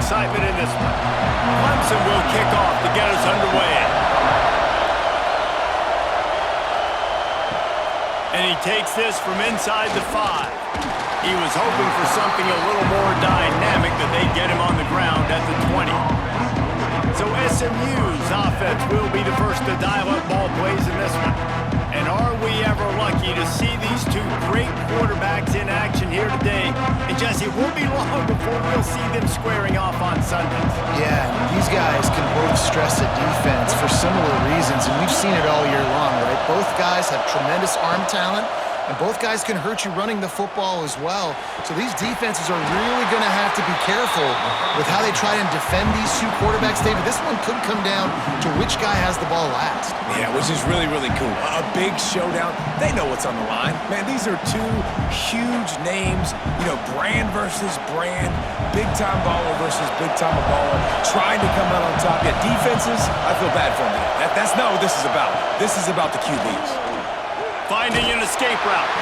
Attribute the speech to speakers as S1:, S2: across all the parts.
S1: excitement in this one. Clemson will kick off to get us underway. And he takes this from inside the 5. He was hoping for something a little more dynamic, that they'd get him on the ground at the 20. So SMU's offense will be the first to dial up ball plays in this one. And are we ever lucky to see these two great quarterbacks in action here today? And Jesse, it won't be long before we'll see them squaring off on Sundays.
S2: Yeah, these guys can both stress a defense for similar reasons, and we've seen it all year long, right? Both guys have tremendous arm talent, and both guys can hurt you running the football as well. So these defenses are really going to have to be careful with how they try and defend these two quarterbacks, David. This one could come down to which guy has the ball last.
S3: Yeah, which is really, really cool. A big showdown. They know what's on the line. Man, these are two huge names. You know, brand versus brand. Big-time baller versus big-time baller. Trying to come out on top. Yeah, defenses, I feel bad for them. That's not what this is about. This is about the QBs.
S1: Finding an escape route.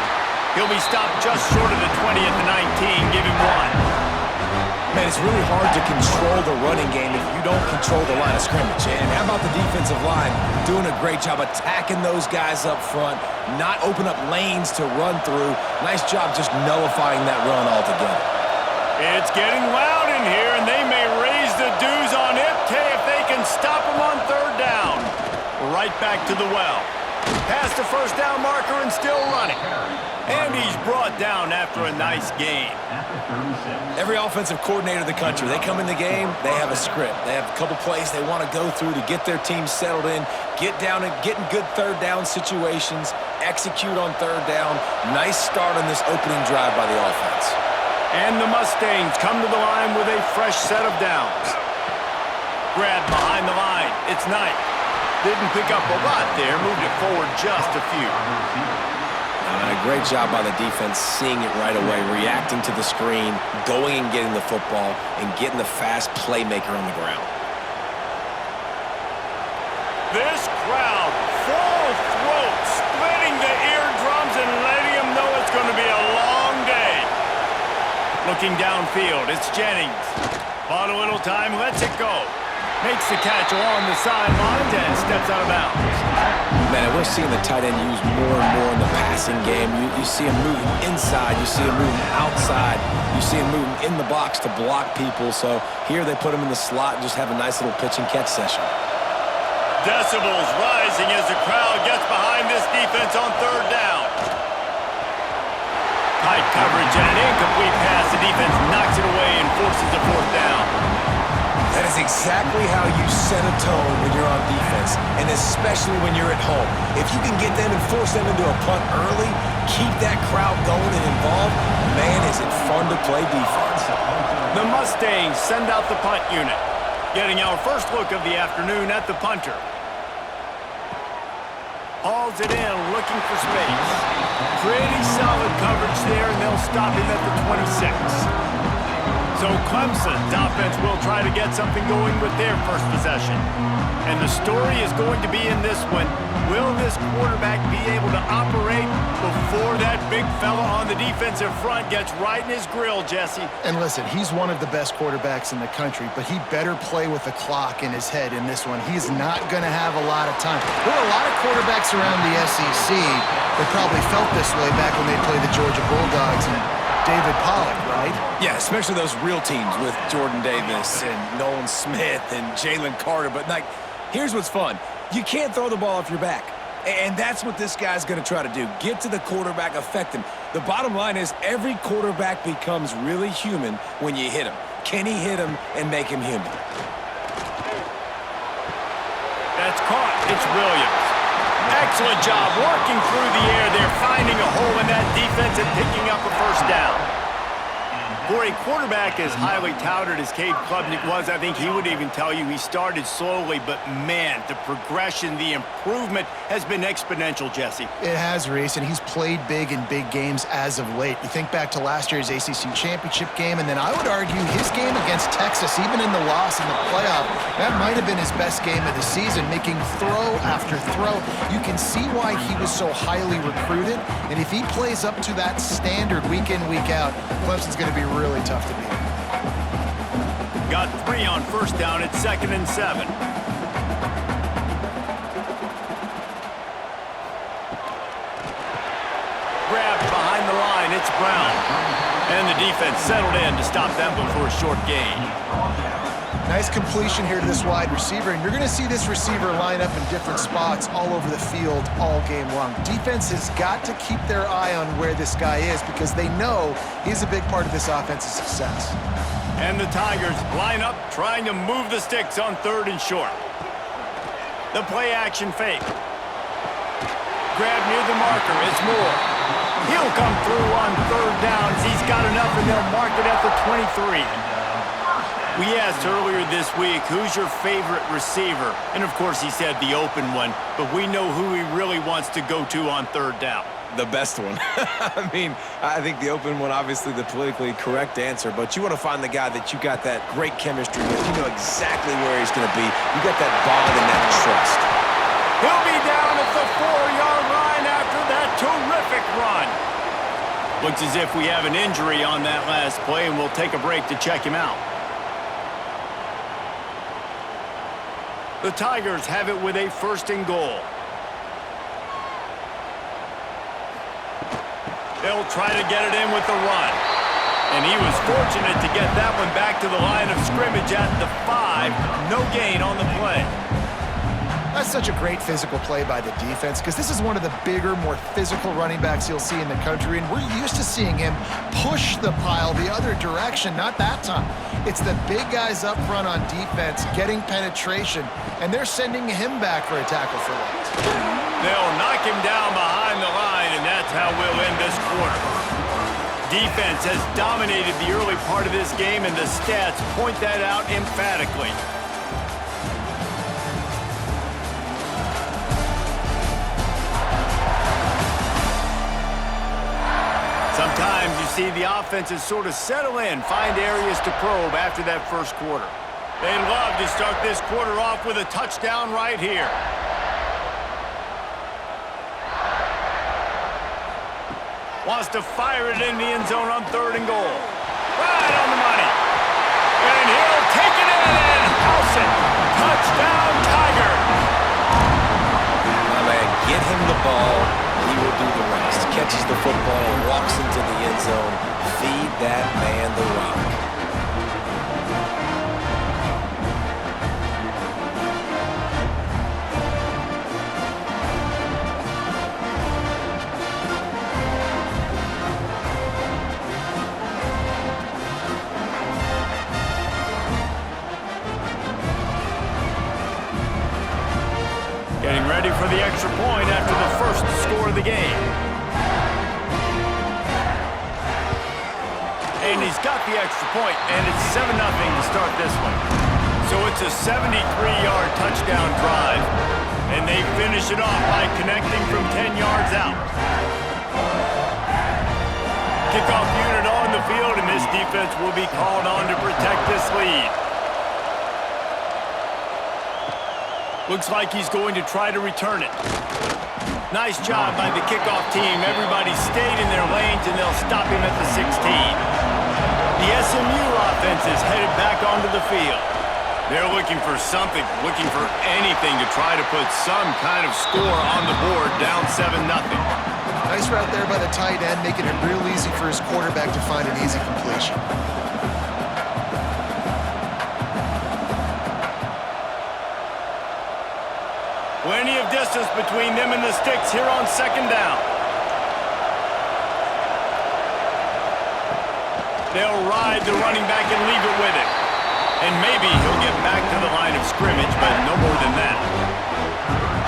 S1: He'll be stopped just short of the 20 at the 19. Give him 1.
S3: Man, it's really hard to control the running game if you don't control the line of scrimmage. And how about the defensive line doing a great job attacking those guys up front, not open up lanes to run through. Nice job just nullifying that run altogether.
S1: It's getting loud in here, and they may raise the dues on Ipke if they can stop him on 3rd down. Right back to the well. Past the first down marker and still running. And he's brought down after a nice gain.
S3: Every offensive coordinator in the country, they come in the game, they have a script. They have a couple plays they want to go through to get their team settled in, get down and get in good 3rd down situations, execute on 3rd down. Nice start on this opening drive by the offense.
S1: And the Mustangs come to the line with a fresh set of downs. Grab behind the line. It's Knight. Didn't pick up a lot there, moved it forward just a few.
S3: Great job by the defense, seeing it right away, reacting to the screen, going and getting the football, and getting the fast playmaker on the ground.
S1: This crowd, full throat, splitting the eardrums and letting them know it's going to be a long day. Looking downfield, it's Jennings. Bought a little time, lets it go. Makes the catch along the sidelines and steps out of bounds.
S3: Man, we're seeing the tight end used more and more in the passing game. You see him moving inside. You see him moving outside. You see him moving in the box to block people. So here they put him in the slot and just have a nice little pitch and catch session.
S1: Decibels rising as the crowd gets behind this defense on 3rd down. Tight coverage and an incomplete pass. The defense knocks it away and forces the 4th down.
S3: That is exactly how you set a tone when you're on defense, and especially when you're at home. If you can get them and force them into a punt early, keep that crowd going and involved, man, is it fun to play defense.
S1: The Mustangs send out the punt unit, getting our first look of the afternoon at the punter. Hauls it in, looking for space. Pretty solid coverage there, and they'll stop him at the 26. So Clemson's offense will try to get something going with their first possession. And the story is going to be in this one. Will this quarterback be able to operate before that big fella on the defensive front gets right in his grill, Jesse?
S2: And listen, he's one of the best quarterbacks in the country, but he better play with the clock in his head in this one. He's not going to have a lot of time. There are a lot of quarterbacks around the SEC that probably felt this way back when they played the Georgia Bulldogs and David Pollock, right?
S3: Yeah, especially those real teams with Jordan Davis and Nolan Smith and Jalen Carter. But, like, here's what's fun. You can't throw the ball off your back. And that's what this guy's going to try to do. Get to the quarterback, affect him. The bottom line is every quarterback becomes really human when you hit him. Can he hit him and make him human?
S1: That's caught. It's Williams. Excellent job working through the air there, finding a hole in that defense and picking up a 1st down. For a quarterback as highly touted as Cade Klubnik was, I think he would even tell you he started slowly, but man, the progression, the improvement has been exponential, Jesse.
S2: It has, Reese, and he's played big in big games as of late. You think back to last year's ACC championship game, and then I would argue his game against Texas, even in the loss in the playoff, that might have been his best game of the season, making throw after throw. You can see why he was so highly recruited, and if he plays up to that standard week in, week out, Clemson's going to be really tough to beat.
S1: got 3 on first down at 2nd and 7. Grabbed behind the line, it's Brown. And the defense settled in to stop that one for a short gain.
S2: Nice completion here to this wide receiver, and you're going to see this receiver line up in different spots all over the field all game long. Defense has got to keep their eye on where this guy is because they know he's a big part of this offense's success.
S1: And the Tigers line up trying to move the sticks on 3rd and short. The play action fake. Grab near the marker, it's Moore. He'll come through on 3rd down as he's got enough, and they'll mark it at the 23. We asked earlier this week, who's your favorite receiver? And of course he said the open one, but we know who he really wants to go to on 3rd down.
S3: The best one. I mean, I think the open one, obviously the politically correct answer, but you want to find the guy that you got that great chemistry with. You know exactly where he's going to be. You got that bond and that trust.
S1: He'll be down at the 4-yard line after that terrific run. Looks as if we have an injury on that last play, and we'll take a break to check him out. The Tigers have it with a 1st and goal. They'll try to get it in with the run. And he was fortunate to get that one back to the line of scrimmage at the 5. No gain on the play.
S2: That's such a great physical play by the defense because this is one of the bigger, more physical running backs you'll see in the country, and we're used to seeing him push the pile the other direction. Not that time. It's the big guys up front on defense getting penetration, and they're sending him back for a tackle for loss.
S1: They'll knock him down behind the line, and that's how we'll end this quarter. Defense has dominated the early part of this game, and the stats point that out emphatically. Sometimes you see the offenses sort of settle in, find areas to probe after that first quarter. They'd love to start this quarter off with a touchdown right here. Wants to fire it in the end zone on 3rd and goal. Right on the money. And he'll take it in and house it. Touchdown, Tigers.
S3: My man, get him the ball. He will do the rest. Catches the football, walks into the end zone. Feed that man the rock.
S1: Getting ready for the extra point after the first score of the game. And he's got the extra point, and it's 7-0 to start this one. So it's a 73-yard touchdown drive, and they finish it off by connecting from 10 yards out. Kickoff unit on the field, and this defense will be called on to protect this lead. Looks like he's going to try to return it. Nice job by the kickoff team. Everybody stayed in their lanes, and they'll stop him at the 16. The SMU offense is headed back onto the field. They're looking for something, looking for anything to try to put some kind of score on the board, down 7-0.
S2: Nice route there by the tight end, making it real easy for his quarterback to find an easy completion.
S1: Plenty of distance between them and the sticks here on 2nd down. They'll ride the running back and leave it with him. And maybe he'll get back to the line of scrimmage, but no more than that.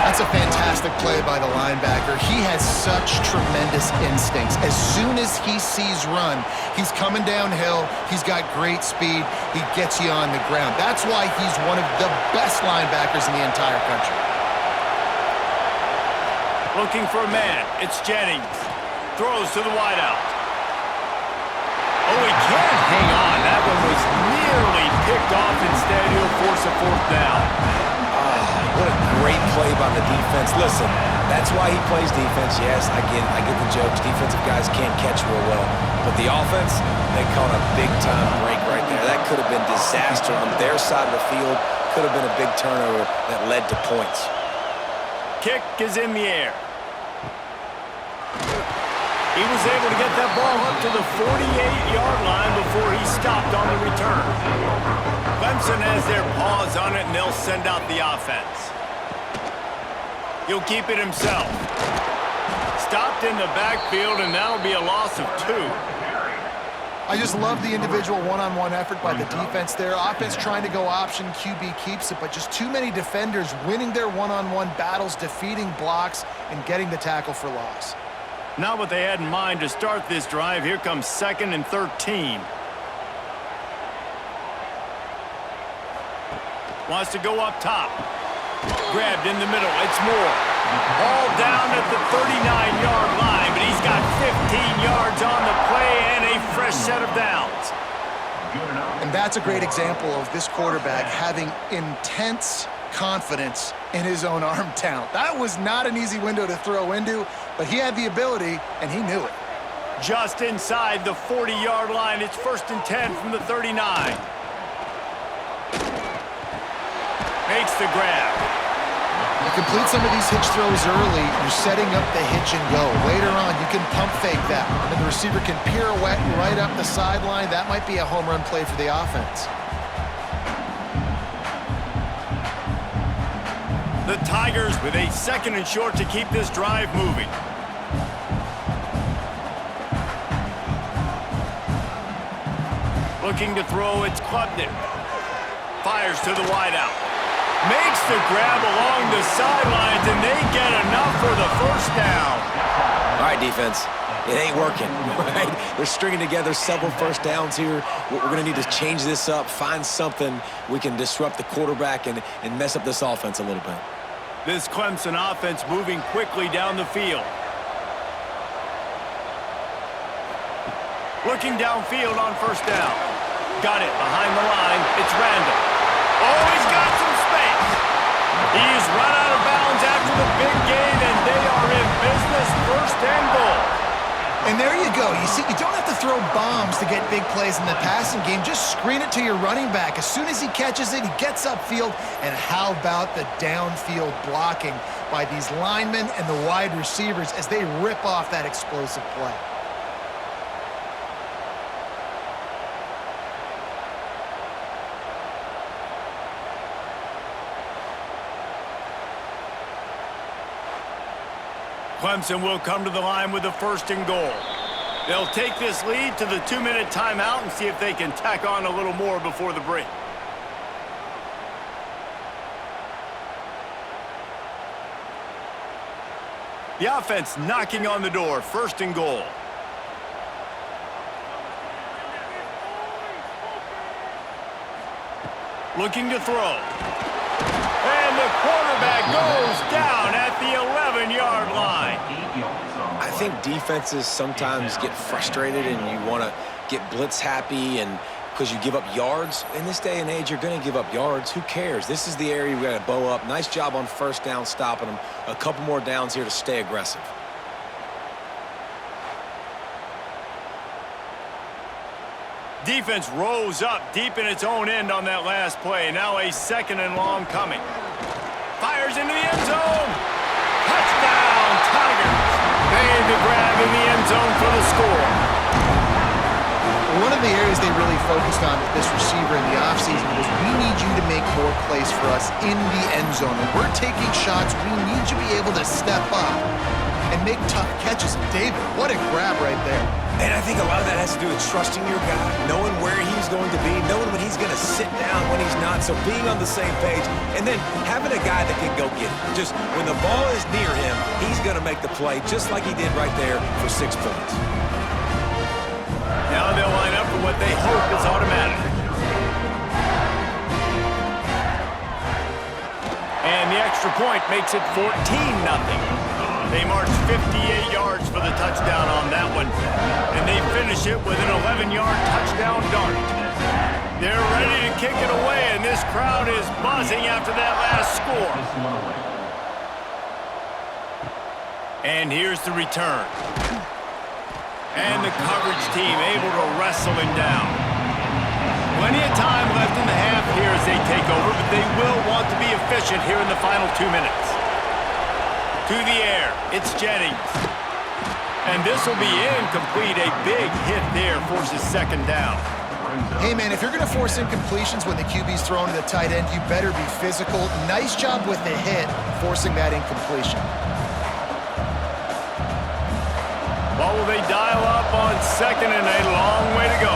S2: That's a fantastic play by the linebacker. He has such tremendous instincts. As soon as he sees run, he's coming downhill. He's got great speed. He gets you on the ground. That's why he's one of the best linebackers in the entire country.
S1: Looking for a man. It's Jennings. Throws to the wideout. Oh, he can't hang on. That one was nearly picked off. Instead, he'll force a 4th down.
S3: what a great play by the defense. Listen, that's why he plays defense. Yes, I get the jokes. Defensive guys can't catch real well. But the offense, they caught a big-time break right there. That could have been disaster on their side of the field. Could have been a big turnover that led to points.
S1: Kick is in the air. He was able to get that ball up to the 48-yard line before he stopped on the return. Clemson has their paws on it, and they'll send out the offense. He'll keep it himself. Stopped in the backfield, and that'll be a loss of 2.
S2: I just love the individual one-on-one effort by the defense there. Offense trying to go option, QB keeps it, but just too many defenders winning their one-on-one battles, defeating blocks, and getting the tackle for loss.
S1: Not what they had in mind to start this drive. Here comes 2nd and 13. Wants to go up top. Grabbed in the middle. It's Moore. All down at the 39-yard line, but he's got 15 yards on the play and a fresh set of downs.
S2: And that's a great example of this quarterback having intense confidence in his own arm talent. That was not an easy window to throw into, but he had the ability, and he knew it.
S1: Just inside the 40-yard line. It's 1st and 10 from the 39. Makes the grab.
S2: You complete some of these hitch throws early, you're setting up the hitch and go. Later on, you can pump fake that, and the receiver can pirouette right up the sideline. That might be a home run play for the offense.
S1: The Tigers with a 2nd and short to keep this drive moving. Looking to throw, it's Klubnik. Fires to the wideout. Makes the grab along the sidelines, and they get enough for the 1st down.
S3: All right, defense. It ain't working, right? They're stringing together several 1st downs here. We're going to need to change this up, find something we can disrupt the quarterback and mess up this offense a little bit.
S1: This Clemson offense moving quickly down the field. Looking downfield on 1st down. Got it behind the line. It's Randall. Oh, he's got some space. He's run out of bounds after the big gain, and they are in business. 1st and goal.
S2: And there you go. You see, you don't have to throw bombs to get big plays in the passing game. Just screen it to your running back. As soon as he catches it, he gets upfield. And how about the downfield blocking by these linemen and the wide receivers as they rip off that explosive play?
S1: Clemson will come to the line with a 1st and goal. They'll take this lead to the 2-minute timeout and see if they can tack on a little more before the break. The offense knocking on the door. 1st and goal. Looking to throw. And the quarterback goes down at the 11-yard line.
S3: I think defenses sometimes get frustrated and you want to get blitz happy and because you give up yards. In this day and age, you're going to give up yards. Who cares? This is the area we got to bow up. Nice job on 1st down stopping them. A couple more downs here to stay aggressive.
S1: Defense rose up deep in its own end on that last play. Now a 2nd and long coming. Fires into the end zone. Touchdown, Tigers. Made the grab in the end zone for the score.
S2: One of the areas they really focused on with this receiver in the offseason was we need you to make more plays for us in the end zone. When we're taking shots, we need you to be able to step up and make tough catches. David, what a grab right there.
S3: And I think a lot of that has to do with trusting your guy, knowing where he's going to be, knowing when he's going to sit down, when he's not, so being on the same page, and then having a guy that can go get it. Just when the ball is near him, he's going to make the play just like he did right there for 6 points.
S1: Now they'll line up for what they hope is automatic. And the extra point makes it 14-0. They march 58 yards for the touchdown on that one, and they finish it with an 11-yard touchdown dart. They're ready to kick it away, and this crowd is buzzing after that last score. And here's the return. And the coverage team able to wrestle him down. Plenty of time left in the half here as they take over, but they will want to be efficient here in the final 2 minutes. To the air, it's Jennings. And this will be incomplete. A big hit there forces second down.
S2: Hey, man, if you're going to force incompletions when the QB's thrown to the tight end, you better be physical. Nice job with the hit, forcing that incompletion.
S1: Well, will they dial up on second and a long way to go?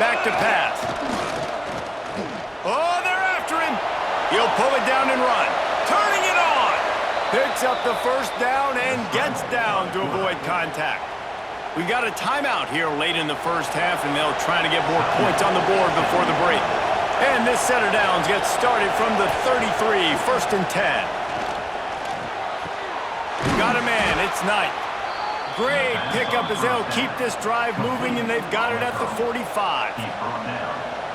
S1: Back to pass. Oh, they're after him. He'll pull it down and run. Turning it on. Picks up the first down and gets down to avoid contact. We got a timeout here late in the first half, and they'll try to get more points on the board before the break. And this set of downs gets started from the 33, 1st and 10. Got a man, it's Knight. Great pickup as they'll keep this drive moving, and they've got it at the 45.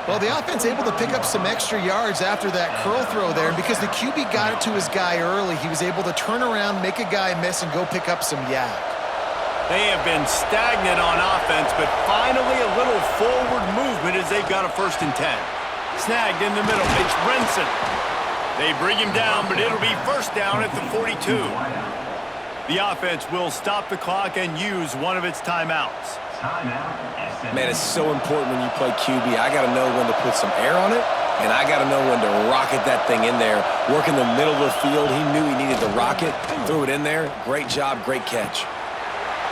S2: Well, the offense able to pick up some extra yards after that curl throw there, and because the QB got it to his guy early, he was able to turn around, make a guy miss, and go pick up some yak.
S1: They have been stagnant on offense, but finally a little forward movement as they've got a 1st and 10. Snagged in the middle, it's Brinson. They bring him down, but it'll be 1st down at the 42. The offense will stop the clock and use one of its timeouts.
S3: Man, it's so important when you play QB. I got to know when to put some air on it, and I got to know when to rocket that thing in there. Work in the middle of the field. He knew he needed to rocket, threw it in there. Great job, great catch.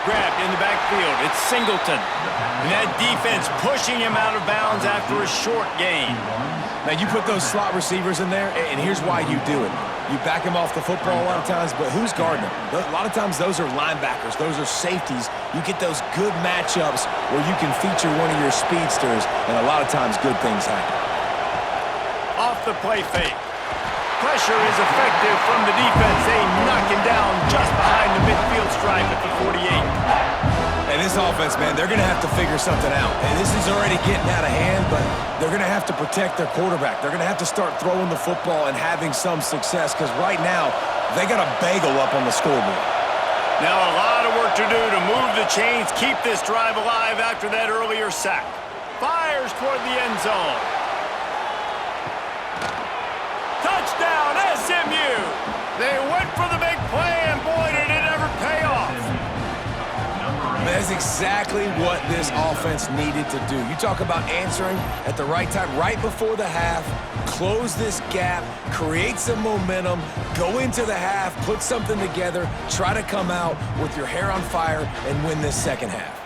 S1: Grabbed in the backfield, it's Singleton. And that defense pushing him out of bounds after a short gain.
S3: Now, you put those slot receivers in there, and here's why you do it. You back him off the football a lot of times, but who's guarding him? A lot of times those are linebackers. Those are safeties. You get those good matchups where you can feature one of your speedsters, and a lot of times good things happen.
S1: Off the play fake. Pressure is effective from the defense. They knock him down just behind the midfield stripe at the 48.
S3: And this offense, man, they're going to have to figure something out. And this is already getting out of hand, but they're going to have to protect their quarterback. They're going to have to start throwing the football and having some success because right now they got a bagel up on the scoreboard.
S1: Now a lot of work to do to move the chains, keep this drive alive after that earlier sack. Fires toward the end zone. Touchdown, SMU! They went for the big play, and boy, did it ever pay off.
S3: That's exactly what this offense needed to do. You talk about answering at the right time, right before the half, close this gap, create some momentum, go into the half, put something together, try to come out with your hair on fire and win this second half.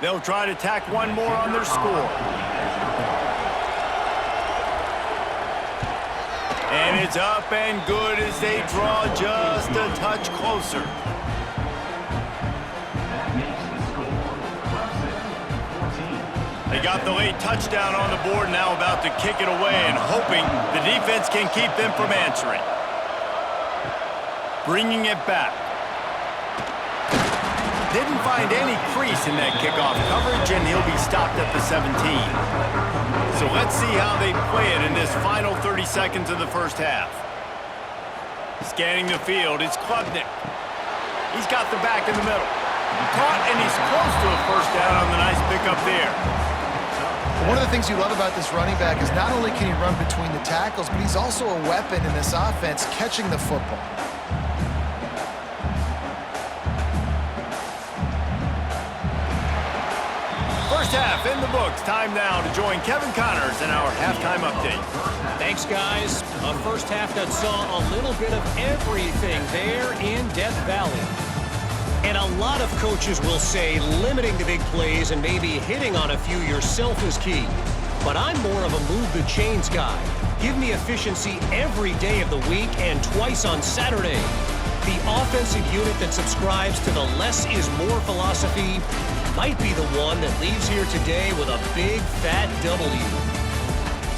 S1: They'll try to tack one more on their score. And it's up and good as they draw just a touch closer. They got the late touchdown on the board, now about to kick it away and hoping the defense can keep them from answering. Bringing it back. Didn't find any crease in that kickoff coverage, and he'll be stopped at the 17. So let's see how they play it in this final 30 seconds of the first half. Scanning the field, it's Klubnik. He's got the back in the middle. Caught, and he's close to a 1st down on the nice pickup there.
S2: One of the things you love about this running back is not only can he run between the tackles, but he's also a weapon in this offense, catching the football.
S1: First half in the books. Time now to join Kevin Connors in our halftime update.
S4: Thanks, guys. A first half that saw a little bit of everything there in Death Valley. And a lot of coaches will say limiting the big plays and maybe hitting on a few yourself is key. But I'm more of a move the chains guy. Give me efficiency every day of the week and twice on Saturday. The offensive unit that subscribes to the less is more philosophy might be the one that leaves here today with a big, fat W.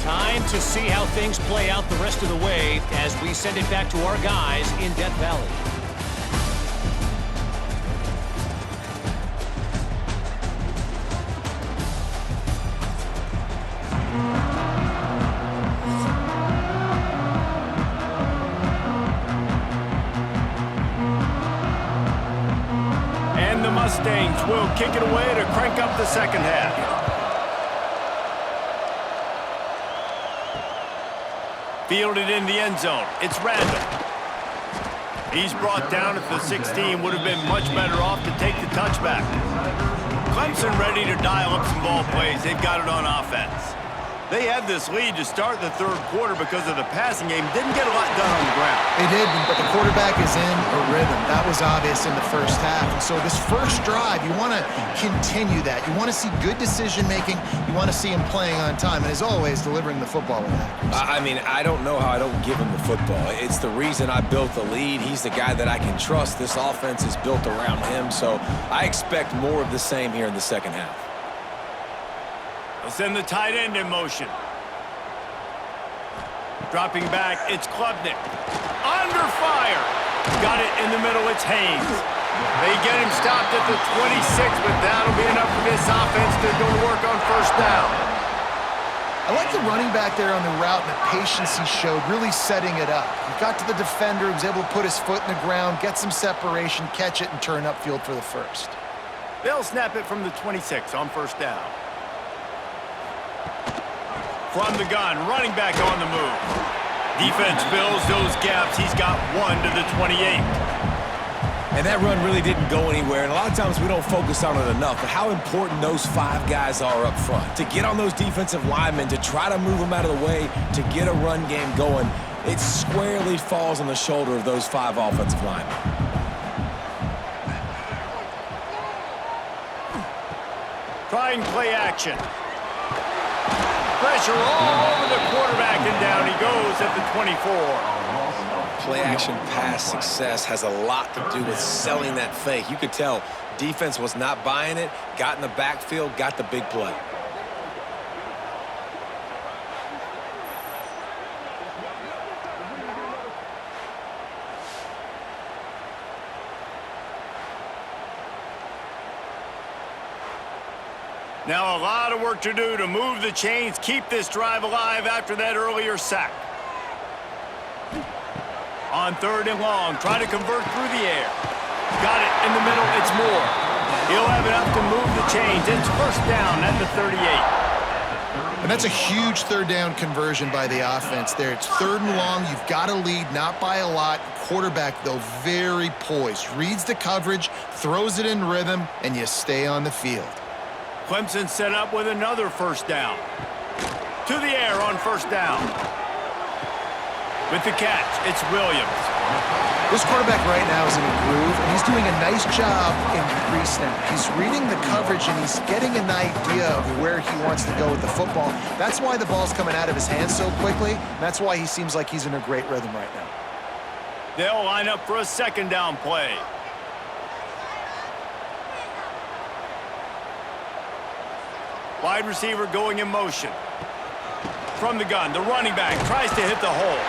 S4: Time to see how things play out the rest of the way as we send it back to our guys in Death Valley.
S1: And the Mustangs will kick it away to crank up the second half. Fielded in the end zone. It's Randall. He's brought down at the 16. Would have been much better off to take the touchback. Clemson ready to dial up some ball plays. They've got it on offense. They had this lead to start the third quarter because of the passing game. Didn't get a lot done on the ground.
S2: They did, but the quarterback is in a rhythm. That was obvious in the first half. And so this first drive, you want to continue that. You want to see good decision-making. You want to see him playing on time. And as always, delivering the football with accuracy.
S3: I mean, I don't know how I don't give him the football. It's the reason I built the lead. He's the guy that I can trust. This offense is built around him, so I expect more of the same here in the second half.
S1: They'll send the tight end in motion. Dropping back, it's Klubnik. Under fire. Got it in the middle, it's Haynes. They get him stopped at the 26, but that'll be enough for this offense to go to work on first down.
S2: I like the running back there on the route and the patience he showed, really setting it up. He got to the defender, was able to put his foot in the ground, get some separation, catch it, and turn upfield for the first.
S1: They'll snap it from the 26 on first down. From the gun, running back on the move. Defense fills those gaps. He's got one to the 28.
S3: And that run really didn't go anywhere, and a lot of times we don't focus on it enough, but how important those five guys are up front. To get on those defensive linemen, to try to move them out of the way, to get a run game going, it squarely falls on the shoulder of those five offensive linemen.
S1: Trying play action. Pressure all over the quarterback, and down he goes at the 24.
S3: Play-action pass success has a lot to do with selling that fake. You could tell defense was not buying it, got in the backfield, got the big play.
S1: Now a lot of work to do to move the chains, keep this drive alive after that earlier sack. On third and long, trying to convert through the air. Got it in the middle, it's Moore. He'll have enough to move the chains. It's first down at the 38.
S2: And that's a huge third down conversion by the offense there. It's third and long. You've got a lead, not by a lot. Quarterback, though, very poised. Reads the coverage, throws it in rhythm, and you stay on the field.
S1: Clemson set up with another first down. To the air on first down. With the catch, it's Williams.
S2: This quarterback right now is in a groove, and he's doing a nice job in pre-snap. He's reading the coverage, and he's getting an idea of where he wants to go with the football. That's why the ball's coming out of his hands so quickly. That's why he seems like he's in a great rhythm right now.
S1: They'll line up for a second down play. Wide receiver going in motion. From the gun, the running back tries to hit the hole.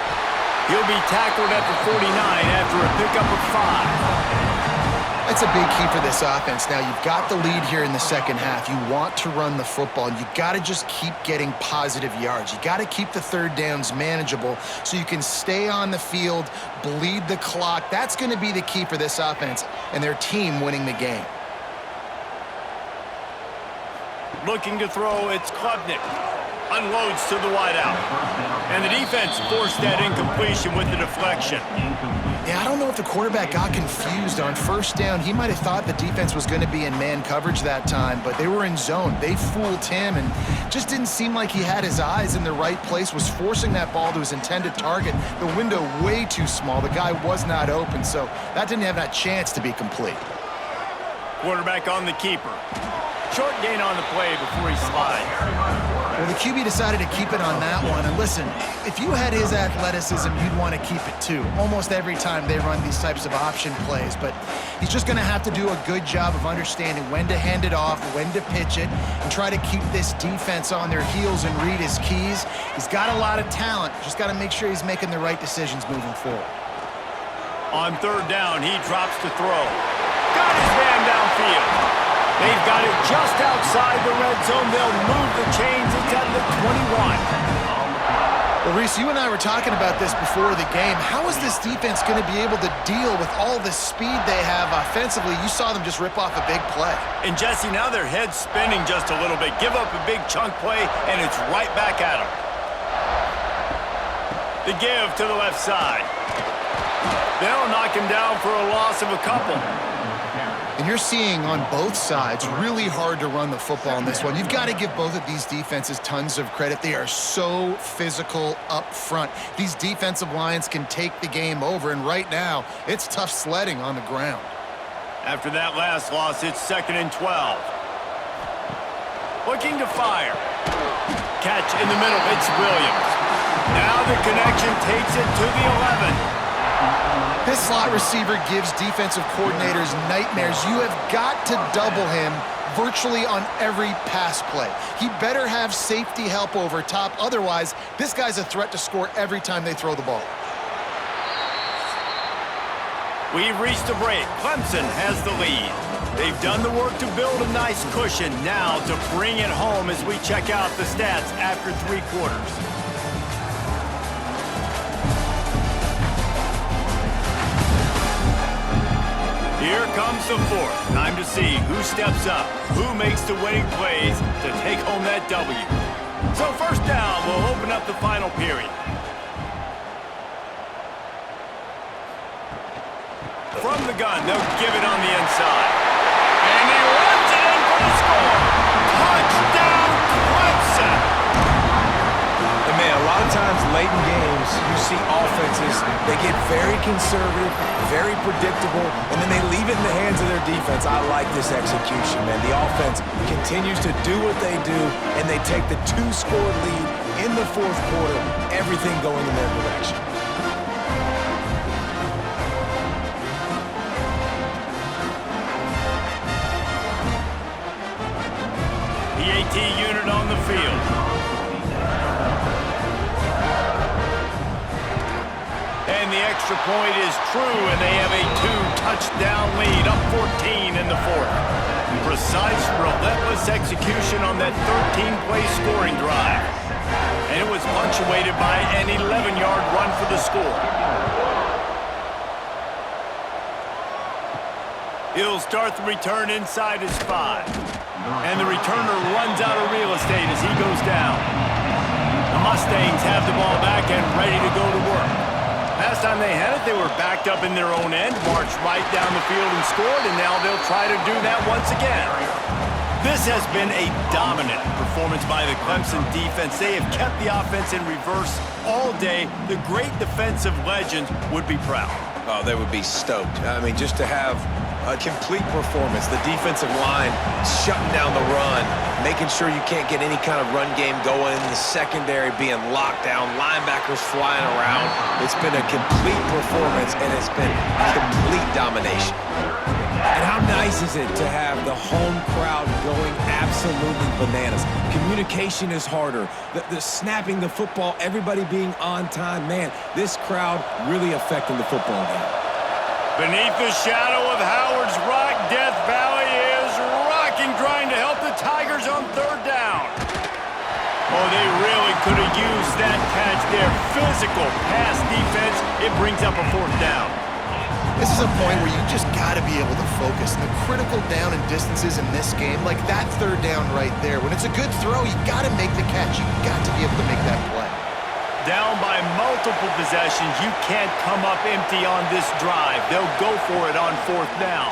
S1: He'll be tackled at the 49 after a pickup of 5.
S2: That's a big key for this offense. Now, you've got the lead here in the second half. You want to run the football, and you got to just keep getting positive yards. You got to keep the third downs manageable so you can stay on the field, bleed the clock. That's going to be the key for this offense and their team winning the game.
S1: Looking to throw, it's Klubnik. Unloads to the wideout. And the defense forced that incompletion with the deflection.
S2: Yeah, I don't know if the quarterback got confused on first down. He might have thought the defense was going to be in man coverage that time, but they were in zone. They fooled him and just didn't seem like he had his eyes in the right place, was forcing that ball to his intended target. The window way too small. The guy was not open, so that didn't have that chance to be complete.
S1: Quarterback on the keeper. Short gain on the play before he slides.
S2: Well, the QB decided to keep it on that one. And listen, if you had his athleticism, you'd want to keep it too. Almost every time they run these types of option plays. But he's just going to have to do a good job of understanding when to hand it off, when to pitch it, and try to keep this defense on their heels and read his keys. He's got a lot of talent. Just got to make sure he's making the right decisions moving forward.
S1: On third down, he drops to throw. Got his man downfield. They've got it just outside the red zone. They'll move the chains. It's at the 21.
S2: Well, Reese, you and I were talking about this before the game. How is this defense going to be able to deal with all the speed they have offensively? You saw them just rip off a big play.
S1: And, Jesse, now their head's spinning just a little bit. Give up a big chunk play, and it's right back at them. The give to the left side. They'll knock him down for a loss of a couple.
S2: And you're seeing on both sides really hard to run the football in this one. You've got to give both of these defenses tons of credit. They are so physical up front. These defensive lines can take the game over, and right now, it's tough sledding on the ground.
S1: After that last loss, it's 2nd and 12. Looking to fire. Catch in the middle, it's Williams. Now the connection takes it to the 11.
S2: This slot receiver gives defensive coordinators nightmares. You have got to double him virtually on every pass play. He better have safety help over top. Otherwise, this guy's a threat to score every time they throw the ball.
S1: We've reached a break. Clemson has the lead. They've done the work to build a nice cushion. Now to bring it home as we check out the stats after 3 quarters. Here comes the fourth. Time to see who steps up, who makes the winning plays to take home that W. So first down, we'll open up the final period. From the gun, they'll give it on the inside. And he runs it in for the score. Touchdown, Clemson!
S3: And man, a lot of times late in games, you see offenses, they get very conservative, very predictable, and then they leave it in the hands of their defense. I like this execution, man. The offense continues to do what they do, and they take the 2-score lead in the 4th quarter, everything going in their direction.
S1: PAT unit on the field. And the extra point is true, and they have a 2-touchdown lead, up 14 in the 4th. Precise, relentless execution on that 13-play scoring drive. And it was punctuated by an 11-yard run for the score. He'll start the return inside his 5. And the returner runs out of real estate as he goes down. The Mustangs have the ball back and ready to go to work. Last time they had it, they were backed up in their own end, marched right down the field and scored, and now they'll try to do that once again. This has been a dominant performance by the Clemson defense. They have kept the offense in reverse all day. The great defensive legends would be proud.
S3: Oh, they would be stoked. I mean, just to have a complete performance. The defensive line shutting down the run, making sure you can't get any kind of run game going, the secondary being locked down, linebackers flying around. It's been a complete performance, and it's been complete domination. And how nice is it to have the home crowd going absolutely bananas? Communication is harder. The snapping the football, everybody being on time. Man, this crowd really affecting the football game.
S1: Beneath the shadow of Howard's Rock, Death Valley is rocking, trying to help the Tigers on 3rd down. Oh, they really could have used that catch there. Physical pass defense. It brings up a 4th down.
S2: This is a point where you just got to be able to focus. The critical down and distances in this game, like that 3rd down right there. When it's a good throw, you got to make the catch. You got to be able to make that play.
S1: Down by multiple possessions, you can't come up empty on this drive. They'll go for it on 4th down.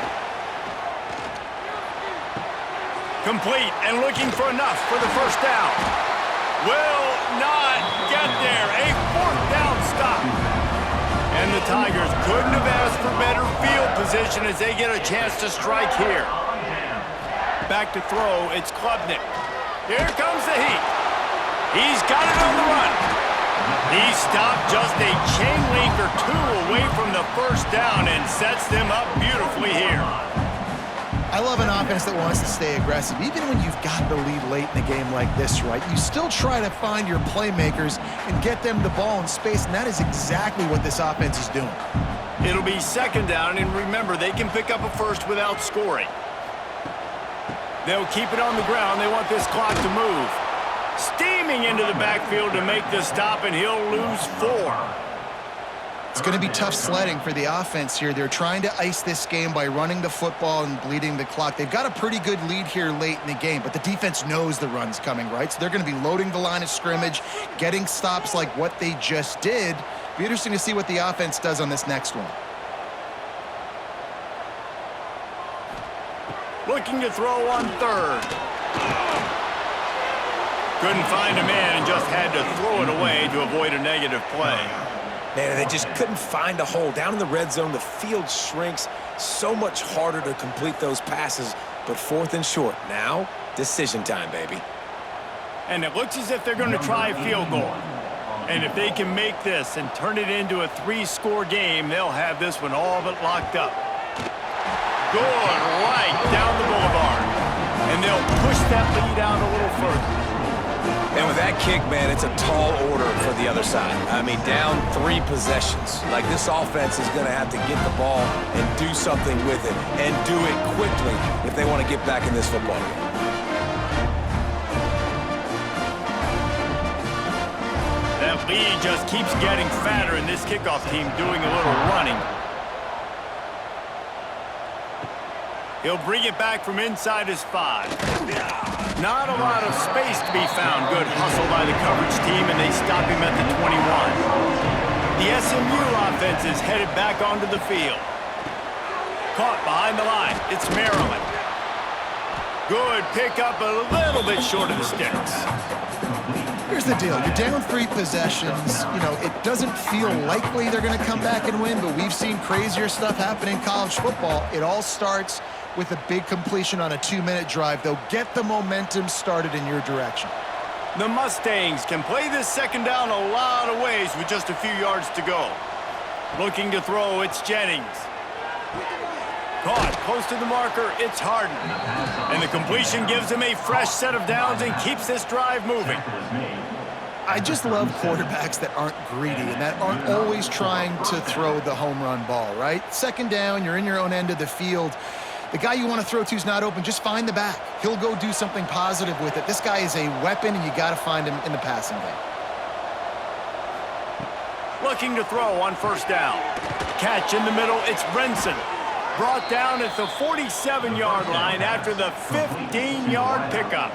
S1: Complete and looking for enough for the 1st down. Will not get there. A 4th down stop. And the Tigers couldn't have asked for better field position as they get a chance to strike here. Back to throw, it's Klubnik. Here comes the heat. He's got it on the run. He stopped just a chain link or two away from the first down and sets them up beautifully here.
S2: I love an offense that wants to stay aggressive. Even when you've got the lead late in the game like this, right? You still try to find your playmakers and get them the ball in space, and that is exactly what this offense is doing.
S1: It'll be second down, and remember, they can pick up a first without scoring. They'll keep it on the ground. They want this clock to move. Steaming into the backfield to make the stop, and he'll lose 4.
S2: It's going to be tough sledding for the offense here. They're trying to ice this game by running the football and bleeding the clock. They've got a pretty good lead here late in the game, but the defense knows the run's coming, right? So they're going to be loading the line of scrimmage, getting stops like what they just did. Be interesting to see what the offense does on this next one.
S1: Looking to throw on third. Couldn't find a man and just had to throw it away to avoid a negative play.
S3: Man, they just couldn't find a hole. Down in the red zone, the field shrinks. So much harder to complete those passes, but 4th and short. Now, decision time, baby.
S1: And it looks as if they're going to try a field goal. And if they can make this and turn it into a 3-score game, they'll have this one all but locked up. Good right down the boulevard. And they'll push that lead out a little further.
S3: And with that kick, man, it's a tall order for the other side. I mean, down 3 possessions. Like, this offense is going to have to get the ball and do something with it, and do it quickly if they want to get back in this football game.
S1: That lead just keeps getting fatter, and this kickoff team doing a little running. He'll bring it back from inside his 5. Not a lot of space to be found. Good hustle by the coverage team, and they stop him at the 21. The SMU offense is headed back onto the field. Caught behind the line. It's Maryland. Good pickup, a little bit short of the sticks.
S2: Here's the deal. You're down 3 possessions. You know, it doesn't feel likely they're going to come back and win, but we've seen crazier stuff happen in college football. It all starts with a big completion on a 2-minute drive. They'll get the momentum started in your direction.
S1: The Mustangs can play this second down a lot of ways with just a few yards to go. Looking to throw, it's Jennings. Caught close to the marker, it's Harden. And the completion gives him a fresh set of downs and keeps this drive moving.
S2: I just love quarterbacks that aren't greedy and that aren't always trying to throw the home run ball, right? Second down, you're in your own end of the field. The guy you want to throw to is not open. Just find the back. He'll go do something positive with it. This guy is a weapon, and you got to find him in the passing game.
S1: Looking to throw on first down. Catch in the middle, it's Brinson. Brought down at the 47-yard line after the 15-yard pickup.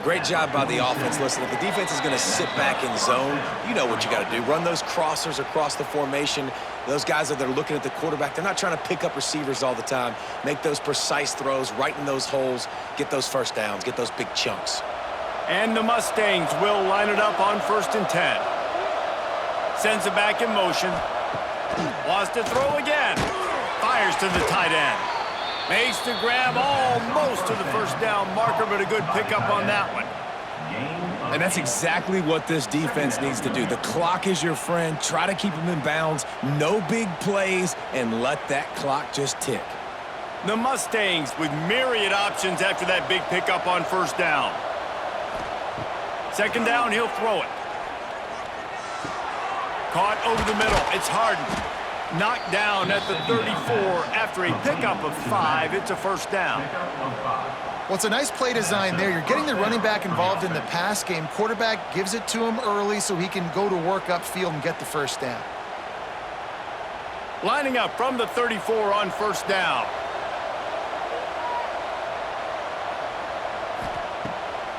S3: Great job by the offense. Listen, if the defense is going to sit back in zone, you know what you got to do. Run those crossers across the formation. Those guys that are looking at the quarterback, they're not trying to pick up receivers all the time. Make those precise throws right in those holes. Get those first downs. Get those big chunks.
S1: And the Mustangs will line it up on 1st and 10. Sends it back in motion. Wants to throw again. Fires to the tight end. Makes the grab almost to the first down marker, but a good pickup on that one.
S3: And that's exactly what this defense needs to do. The clock is your friend. Try to keep them in bounds. No big plays, and let that clock just tick.
S1: The Mustangs with myriad options after that big pickup on first down. Second down, he'll throw it. Caught over the middle. It's Harden. Knocked down at the 34 after a pickup of 5. It's a first down.
S2: Well, it's a nice play design there. You're getting the running back involved in the pass game. Quarterback gives it to him early so he can go to work upfield and get the first down.
S1: Lining up from the 34 on first down.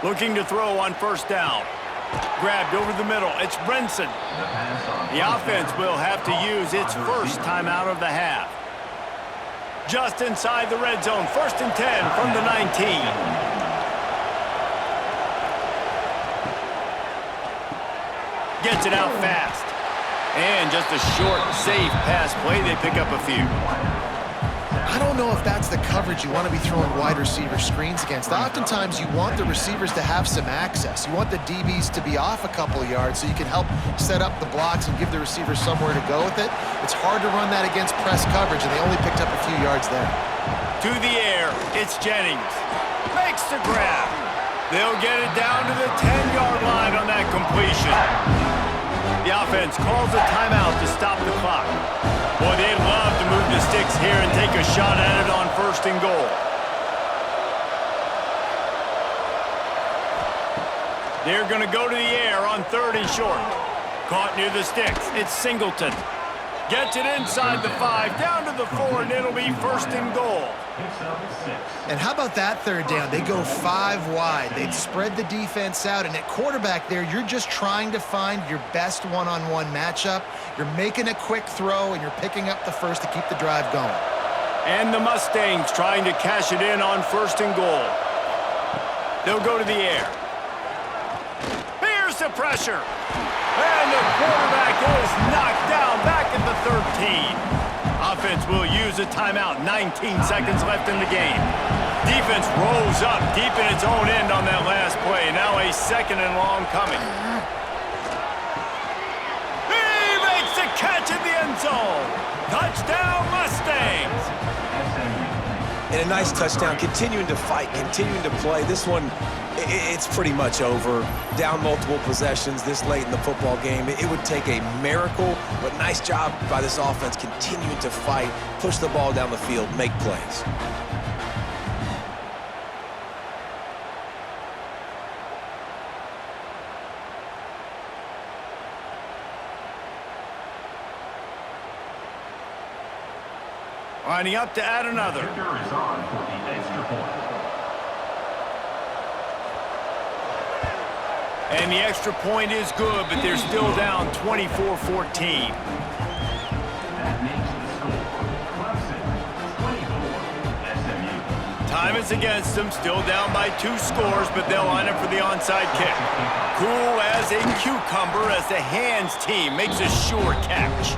S1: Looking to throw on first down. Grabbed over the middle. It's Brinson. The offense will have to use its first timeout of the half. Just inside the red zone. 1st and 10 from the 19. Gets it out fast. And just a short, safe pass play. They pick up a few.
S2: I don't know if that's the coverage you want to be throwing wide receiver screens against. Oftentimes, you want the receivers to have some access. You want the DBs to be off a couple of yards so you can help set up the blocks and give the receivers somewhere to go with it. It's hard to run that against press coverage, and they only picked up a few yards there.
S1: To the air, it's Jennings. Makes the grab. They'll get it down to the 10-yard line on that completion. The offense calls a timeout to stop the clock. Boy, they'd love to move the sticks here and take a shot at it on 1st and goal. They're going to go to the air on 3rd and short. Caught near the sticks. It's Singleton. Gets it inside the 5, down to the 4, and it'll be 1st and goal.
S2: And how about that 3rd down? They go 5 wide. They'd spread the defense out, and at quarterback there, you're just trying to find your best one-on-one matchup. You're making a quick throw, and you're picking up the first to keep the drive going.
S1: And the Mustangs trying to cash it in on 1st and goal. They'll go to the air. Here's the pressure. And the quarterback is knocked down back at the 13. Offense will use a timeout. 19 seconds left in the game. Defense rolls up deep in its own end on that last play. Now a 2nd and long coming. He makes the catch in the end zone. Touchdown, Mustangs.
S3: And a nice touchdown, continuing to fight, continuing to play. This one, it's pretty much over. Down multiple possessions this late in the football game. It would take a miracle, but nice job by this offense continuing to fight, push the ball down the field, make plays.
S1: Lining up to add another. And the extra point is good, but they're still down 24-14. Time is against them, still down by 2 scores, but they'll line up for the onside kick. Cool as a cucumber as the hands team makes a sure catch.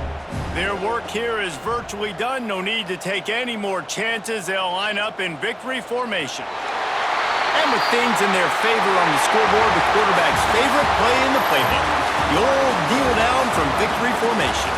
S1: Their work here is virtually done. No need to take any more chances. They'll line up in victory formation. And with things in their favor on the scoreboard, the quarterback's favorite play in the playbook. The old kneel down from victory formation.